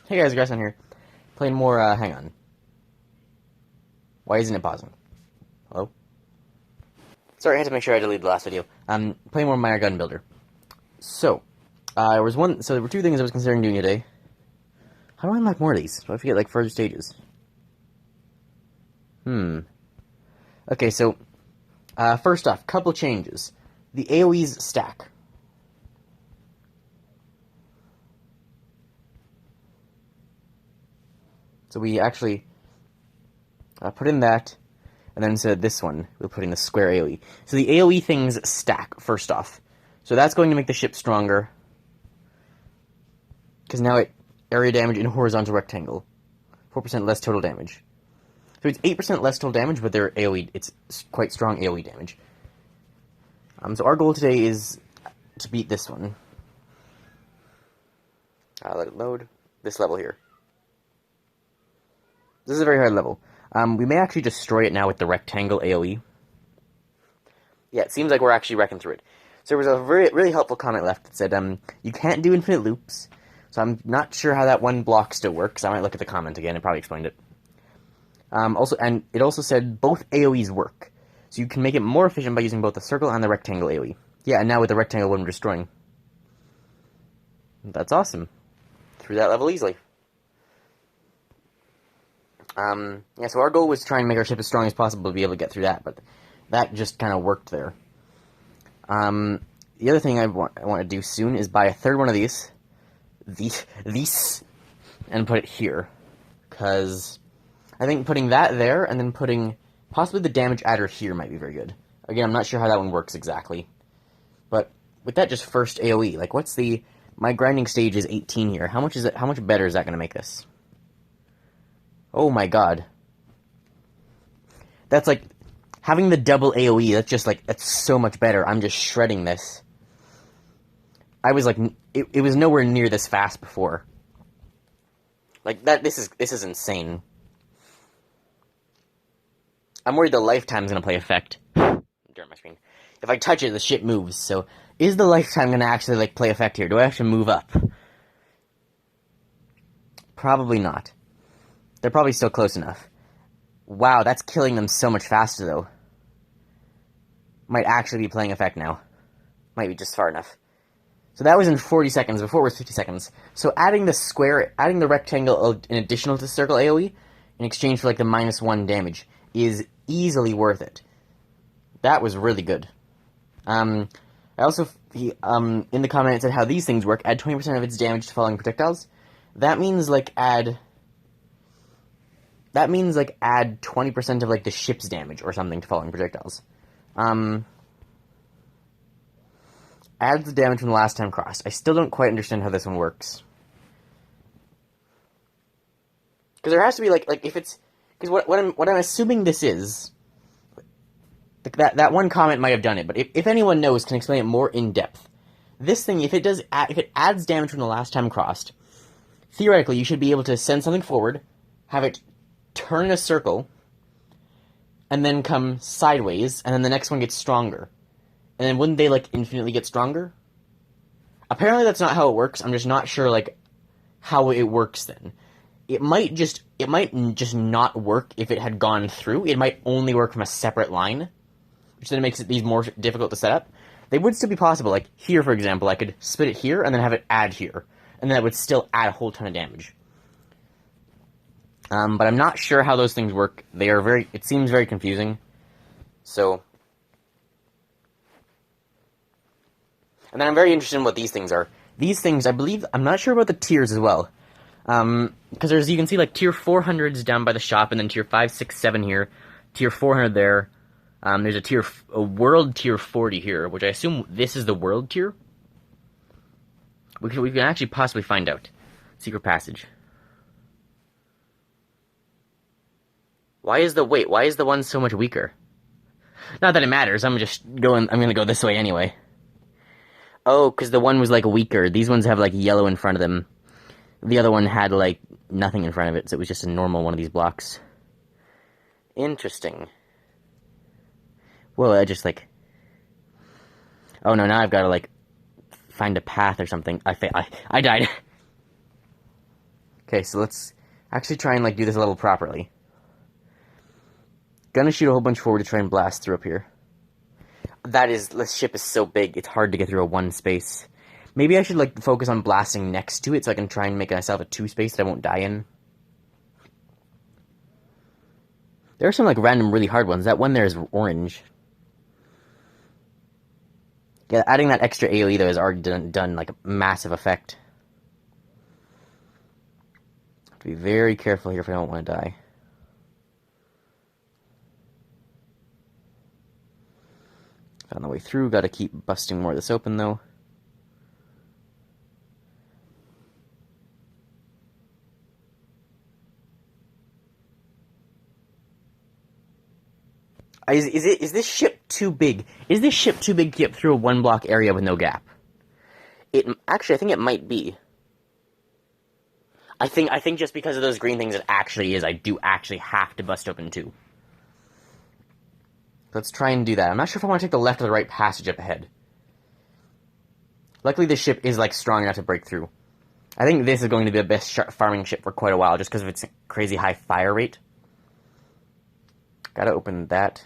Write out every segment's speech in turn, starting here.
Hey guys, Grayson here. Playing more, hang on. Why isn't it pausing? Hello? Sorry, I had to make sure I deleted the last video. Playing more Miner Gun Builder. So, there were two things I was considering doing today. How do I unlock more of these? Do I forget, like, further stages? Okay, so, first off, couple changes. The AoEs stack. So we actually put in that, and then instead of this one, we'll put in the square AoE. So the AoE things stack, first off. So that's going to make the ship stronger. Because now it area damage in horizontal rectangle. 4% less total damage. So it's 8% less total damage, but their AoE, it's quite strong AoE damage. So our goal today is to beat this one. Let it load. This level here. This is a very hard level. We may actually destroy it now with the rectangle AoE. Yeah, it seems like we're actually wrecking through it. So there was a really helpful comment left that said, you can't do infinite loops. So I'm not sure how that one block still works. I might look at the comment again. It probably explained it. And it also said both AoEs work. So you can make it more efficient by using both the circle and the rectangle AoE. Yeah, and now with the rectangle one we're destroying. That's awesome. Through that level easily. Yeah, so our goal was to try and make our ship as strong as possible to be able to get through that, but that just kind of worked there. The other thing I want to do soon is buy a third one of these, and put it here, because I think putting that there, and then putting possibly the damage adder here might be very good. Again, I'm not sure how that one works exactly, but with that just first AoE, like my grinding stage is 18 here, how much better is that going to make this? Oh my god. That's like, having the double AoE, that's just like, that's so much better. I'm just shredding this. I was like, it was nowhere near this fast before. Like, this is insane. I'm worried the lifetime's gonna play effect. Dirt my screen. If I touch it, the ship moves, so, is the lifetime gonna actually, like, play effect here? Do I actually move up? Probably not. They're probably still close enough. Wow, that's killing them so much faster, though. Might actually be playing effect now. Might be just far enough. So that was in 40 seconds, before it was 50 seconds. So adding the rectangle in additional to circle AoE, in exchange for, like, the -1 damage, is easily worth it. That was really good. I also, in the comment it said how these things work, add 20% of its damage to falling projectiles. That means, like, add 20% of, like, the ship's damage or something to falling projectiles. Adds the damage from the last time crossed. I still don't quite understand how this one works. Because there has to be, like if it's... Because what I'm assuming this is... That one comment might have done it, but if anyone knows, can explain it more in depth. This thing, if it adds damage from the last time crossed, theoretically you should be able to send something forward, have it turn in a circle, and then come sideways, and then the next one gets stronger. And then wouldn't they, like, infinitely get stronger? Apparently that's not how it works. I'm just not sure, like, how it works then. It might just not work if it had gone through. It might only work from a separate line, which then makes these more difficult to set up. They would still be possible. Like, here, for example, I could split it here, and then have it add here. And then that would still add a whole ton of damage. But I'm not sure how those things work. It seems very confusing. So... And then I'm very interested in what these things are. These things, I believe, I'm not sure about the tiers as well. Because you can see, like, tier 400s down by the shop, and then tier 5, 6, 7 here, tier 400 there. There's a world tier 40 here, which I assume this is the world tier? We can actually possibly find out. Secret passage. Why is the one so much weaker? Not that it matters, I'm gonna go this way anyway. Oh, because the one was, like, weaker. These ones have, like, yellow in front of them. The other one had, like, nothing in front of it, so it was just a normal one of these blocks. Interesting. Whoa, I just, like... Oh, no, now I've got to, like, find a path or something. I died. Okay, so let's actually try and, like, do this level properly. Gonna shoot a whole bunch forward to try and blast through up here. This ship is so big, it's hard to get through a one space. Maybe I should, like, focus on blasting next to it so I can try and make myself a two space that I won't die in. There are some, like, random really hard ones. That one there is orange. Yeah, adding that extra AoE, though, has already done like, a massive effect. Have to be very careful here if I don't want to die. Found the way through. Gotta keep busting more of this open, though. Is this ship too big? Is this ship too big to get through a one block area with no gap? Actually, I think it might be. I think just because of those green things it actually is. I do actually have to bust open two. Let's try and do that. I'm not sure if I want to take the left or the right passage up ahead. Luckily, this ship is, like, strong enough to break through. I think this is going to be the best farming ship for quite a while, just because of its crazy high fire rate. Gotta open that.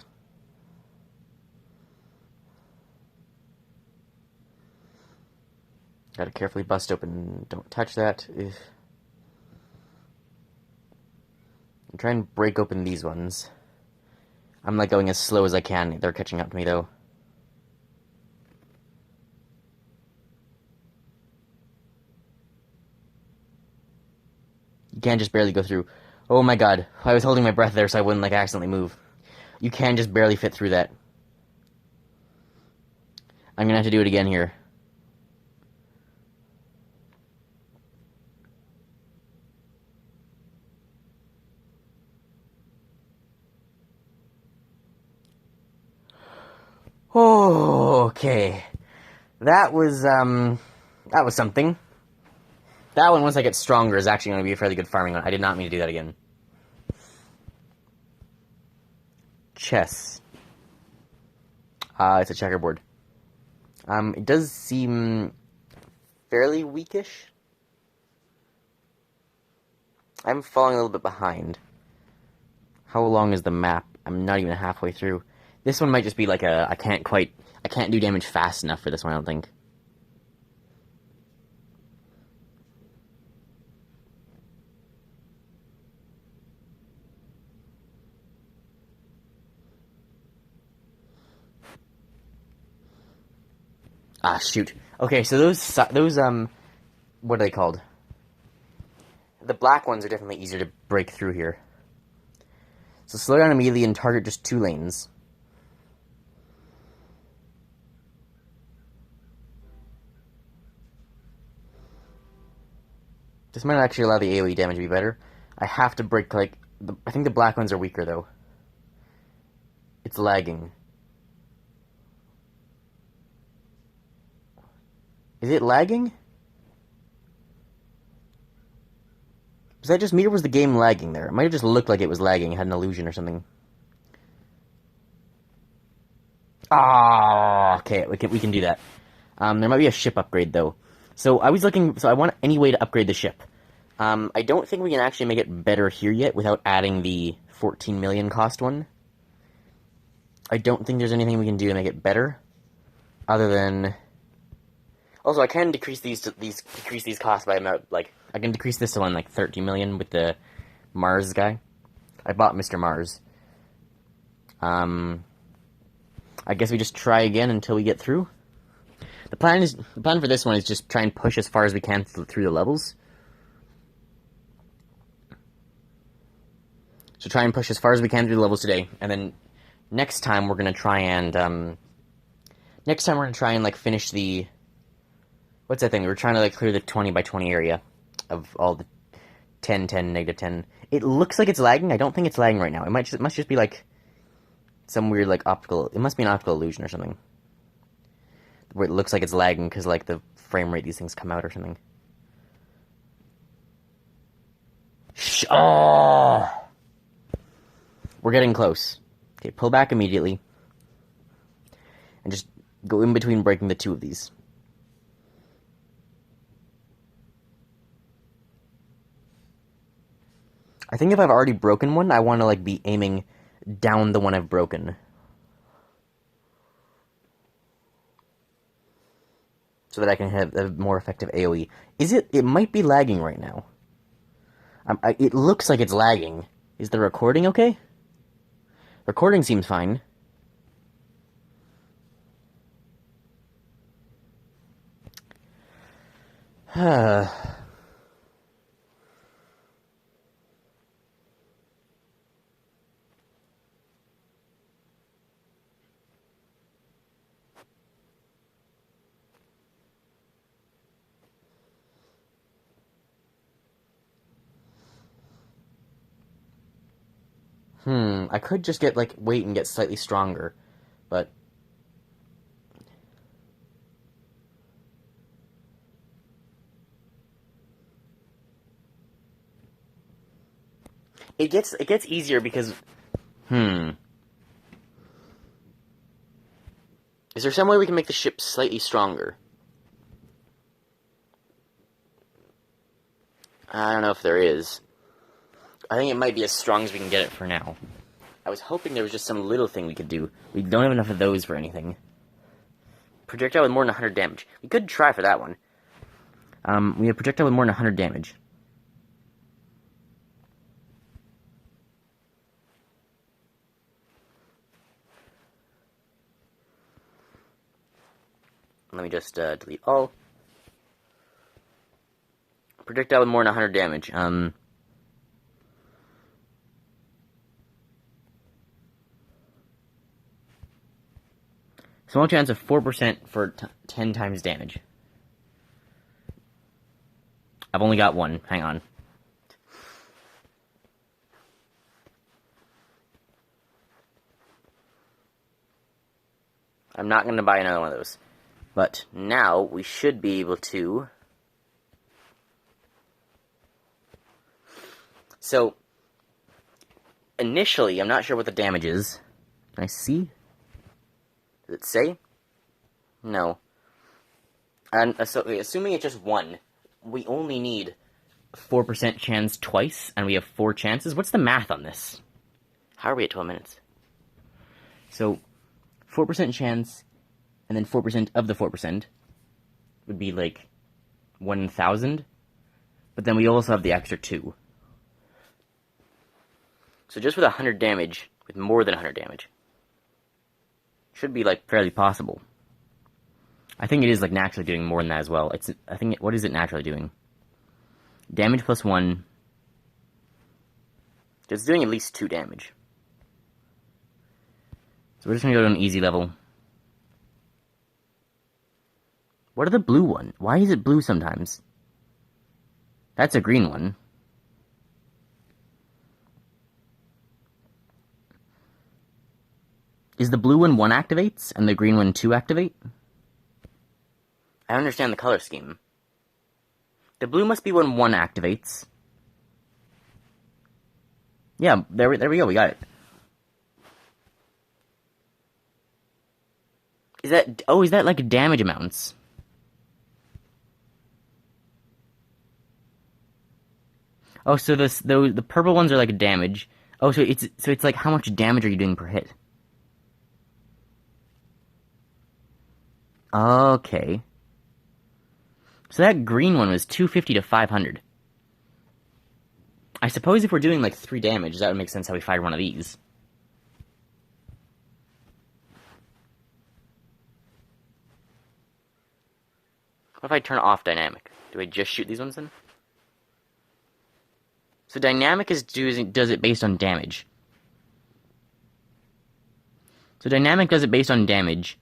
Gotta carefully bust open. Don't touch that. Ugh. I'm trying to break open these ones. I'm, like, going as slow as I can. They're catching up to me, though. You can't just barely go through. Oh my god. I was holding my breath there so I wouldn't, like, accidentally move. You can just barely fit through that. I'm gonna have to do it again here. Oh, okay. That was something. That one, once I get stronger, is actually going to be a fairly good farming one. I did not mean to do that again. Chess. It's a checkerboard. It does seem fairly weakish. I'm falling a little bit behind. How long is the map? I'm not even halfway through. This one might just be like I can't do damage fast enough for this one, I don't think. Ah, shoot. Okay, so those, what are they called? The black ones are definitely easier to break through here. So slow down immediately and target just two lanes. This might actually allow the AoE damage to be better. I have to break, like, I think the black ones are weaker, though. It's lagging. Is it lagging? Was that just me, or was the game lagging there? It might have just looked like it was lagging. It had an illusion or something. Ah, okay, we can do that. There might be a ship upgrade, though. So I was looking, so I want any way to upgrade the ship. I don't think we can actually make it better here yet without adding the 14 million cost one. I don't think there's anything we can do to make it better, other than... Also, I can decrease these costs by about, like, I can decrease this to one, like, 30 million with the Mars guy. I bought Mr. Mars. I guess we just try again until we get through. The plan for this one is just try and push as far as we can through the levels. So try and push as far as we can through the levels today, and then next time we're gonna try and like finish the, what's that thing? We were trying to like clear the 20 by 20 area of all the 10, 10, negative 10. It looks like it's lagging. I don't think it's lagging right now. It must just be like some weird like optical. It must be an optical illusion or something, where it looks like it's lagging because like the frame rate these things come out or something. Oh, we're getting close. Okay, pull back immediately, and just go in between breaking the two of these. I think if I've already broken one, I want to, like, be aiming down the one I've broken. So that I can have a more effective AoE. It might be lagging right now. It looks like it's lagging. Is the recording okay? Recording seems fine. I could just get, like, wait and get slightly stronger, but... It gets easier because... Is there some way we can make the ship slightly stronger? I don't know if there is. I think it might be as strong as we can get it for now. I was hoping there was just some little thing we could do. We don't have enough of those for anything. Projectile with more than 100 damage. We could try for that one. We have projectile with more than 100 damage. Let me just delete all. Projectile with more than 100 damage. Small chance of 4% for 10 times damage. I've only got one. Hang on. I'm not going to buy another one of those. But now we should be able to... So, initially, I'm not sure what the damage is. Can I see? Does it say? No. And so, assuming it's just one, we only need 4% chance twice, and we have 4 chances. What's the math on this? How are we at 12 minutes? So, 4% chance, and then 4% of the 4% would be like 1,000. But then we also have the extra 2. So just with 100 damage, with more than 100 damage, should be, like, fairly possible. I think it is, like, naturally doing more than that as well. What is it naturally doing? Damage plus 1. It's doing at least 2 damage. So we're just gonna go to an easy level. What are the blue one? Why is it blue sometimes? That's a green one. Is the blue one 1 activates, and the green one 2 activate? I don't understand the color scheme. The blue must be when 1 activates. Yeah, there we go, we got it. Is that like damage amounts? Oh, so the purple ones are like damage. Oh, so it's like how much damage are you doing per hit? Okay. So that green one was 250 to 500. I suppose if we're doing like 3 damage, that would make sense how we fired one of these. What if I turn off dynamic? Do I just shoot these ones then? So dynamic does it based on damage. So dynamic does it based on damage.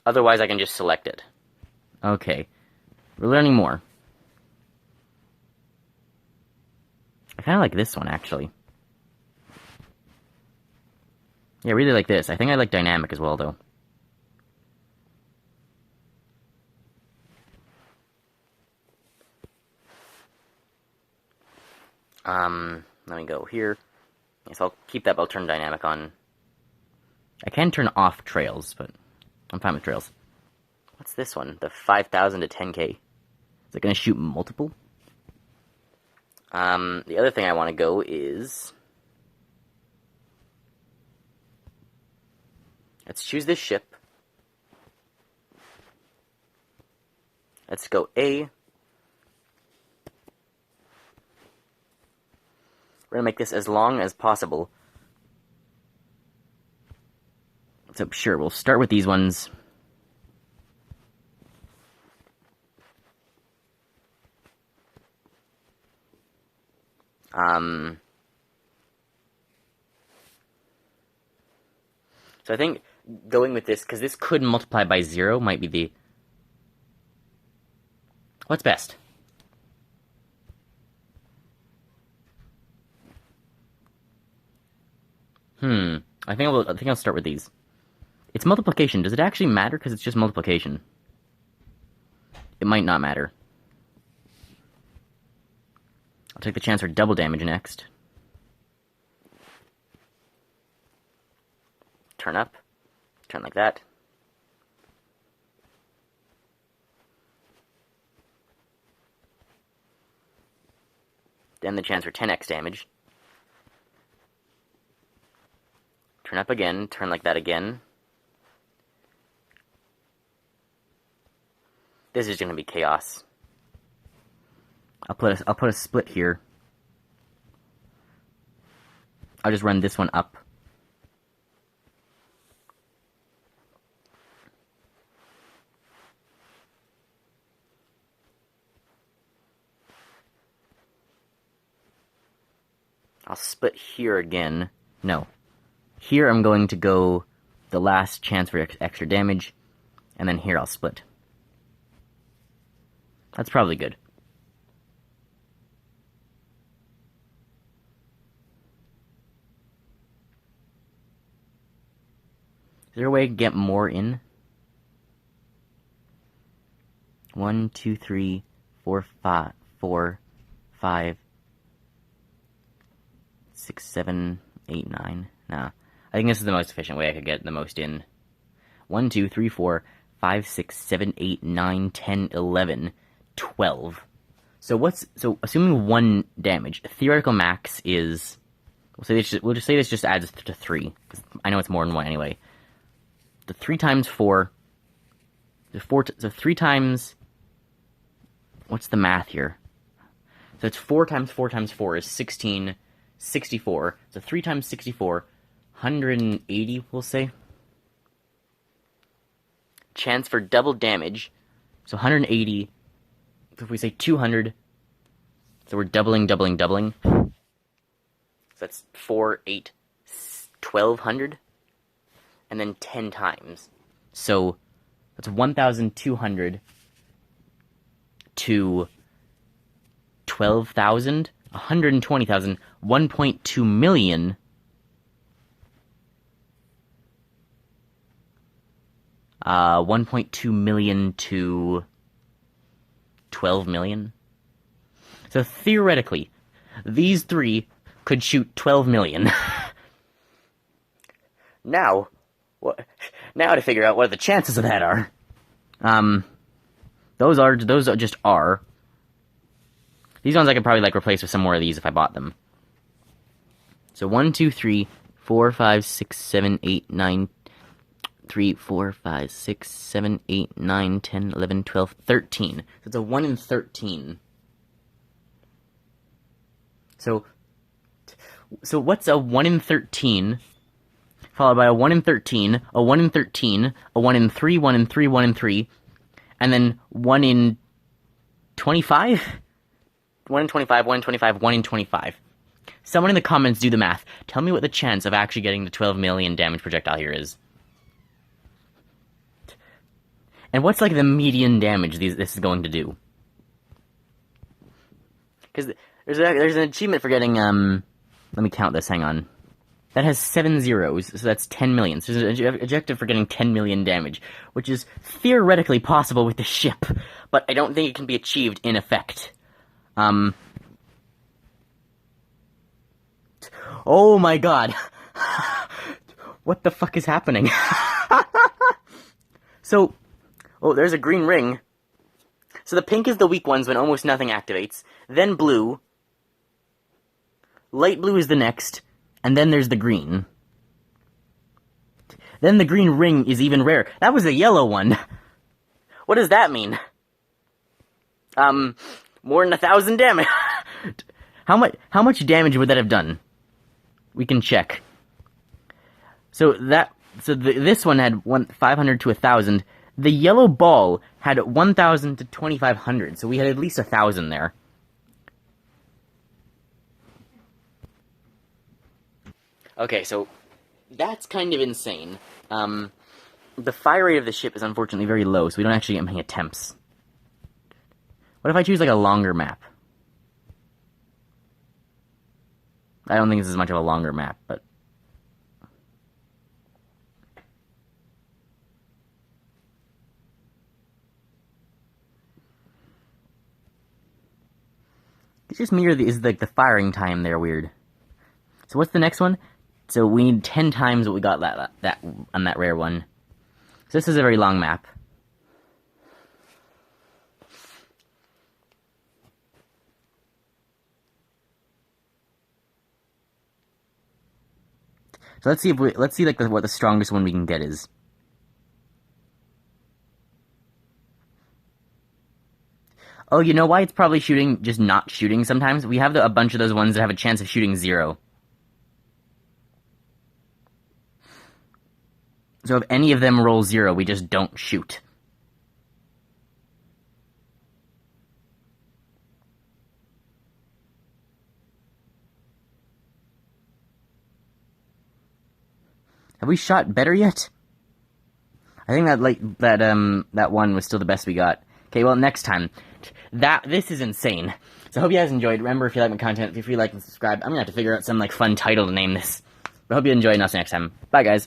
Otherwise, I can just select it. Okay. We're learning more. I kind of like this one, actually. Yeah, I really like this. I think I like dynamic as well, though. Let me go here. Yes, I'll keep that, but I'll turn dynamic on. I can turn off trails, but I'm fine with trails. What's this one? The 5,000 to 10k. Is it going to shoot multiple? The other thing I want to go is... Let's choose this ship. Let's go A. We're going to make this as long as possible. So, sure, we'll start with these ones. So I think going with this, because this could multiply by 0, might be the... What's best? I think I'll start with these. It's multiplication. Does it actually matter? Because it's just multiplication. It might not matter. I'll take the chance for double damage next. Turn up. Turn like that. Then the chance for 10x damage. Turn up again. Turn like that again. This is going to be chaos. I'll put a split here. I'll just run this one up. I'll split here again. No. Here I'm going to go the last chance for extra damage, and then here I'll split. That's probably good. Is there a way to get more in? 1, 2, 3, 4, 5, 6, 7, 8, 9. Nah. I think this is the most efficient way I could get the most in. 1, 2, 3, 4, 5, 6, 7, 8, 9, 10, 11, 12. So assuming 1 damage, theoretical max is... We'll just say this just adds to 3, because I know it's more than 1 anyway. The 3 times 4... So 3 times... What's the math here? So it's 4 times 4 times 4 is 16... 64. So 3 times 64, 180, we'll say. Chance for double damage. So 180. If we say 200, so we're doubling. So that's 4, 8, 1200. And then 10 times. So that's 1,200 to 12,000. 120,000, 1.2 million, $1.2 million to 12 million. So theoretically, these 3 could shoot 12 million. Now to figure out what the chances of that are. Those just are. These ones I could probably, replace with some more of these if I bought them. So 1, 2, 3, 4, 5, 6, 7, 8, 9, 3, 4, 5, 6, 7, 8, 9, 10, 11, 12, 13. So it's a 1 in 13. So what's a 1 in 13, followed by a 1 in 13, a 1 in 13, a 1 in 3, 1 in 3, 1 in 3, and then 1 in 25? 1 in 25, 1 in 25, 1 in 25. Someone in the comments do the math. Tell me what the chance of actually getting the 12 million damage projectile here is. And what's, the median damage this is going to do? Because there's an achievement for getting, let me count this, hang on. That has 7 zeros, so that's 10 million. So there's an objective for getting 10 million damage, which is theoretically possible with the ship, but I don't think it can be achieved in effect. Oh my god. What the fuck is happening? So, there's a green ring. So the pink is the weak ones when almost nothing activates. Then blue. light blue is the next, and then there's the green. Then the green ring is even rare. That was a yellow one. What does that mean? More than 1,000 damage. How much damage would that have done? We can check. This one had 500 to 1,000. The yellow ball had 1,000 to 2,500, so we had at least 1,000 there. Okay, so that's kind of insane. The fire rate of the ship is unfortunately very low, so we don't actually get many attempts. What if I choose, like, a longer map? I don't think this is much of a longer map, but... It's just me, or is like the firing time there weird? So what's the next one? So we need 10 times what we got that on that rare one. So this is a very long map. So let's see what the strongest one we can get is. Oh, you know why it's probably shooting, just not shooting sometimes? We have a bunch of those ones that have a chance of shooting 0. So if any of them roll 0, we just don't shoot. Have we shot better yet? I think that one was still the best we got. Okay, well, next time. This is insane. So I hope you guys enjoyed. Remember, if you like my content, feel free to like and subscribe. I'm gonna have to figure out some, like, fun title to name this. But I hope you enjoy, and I'll see you next time. Bye, guys.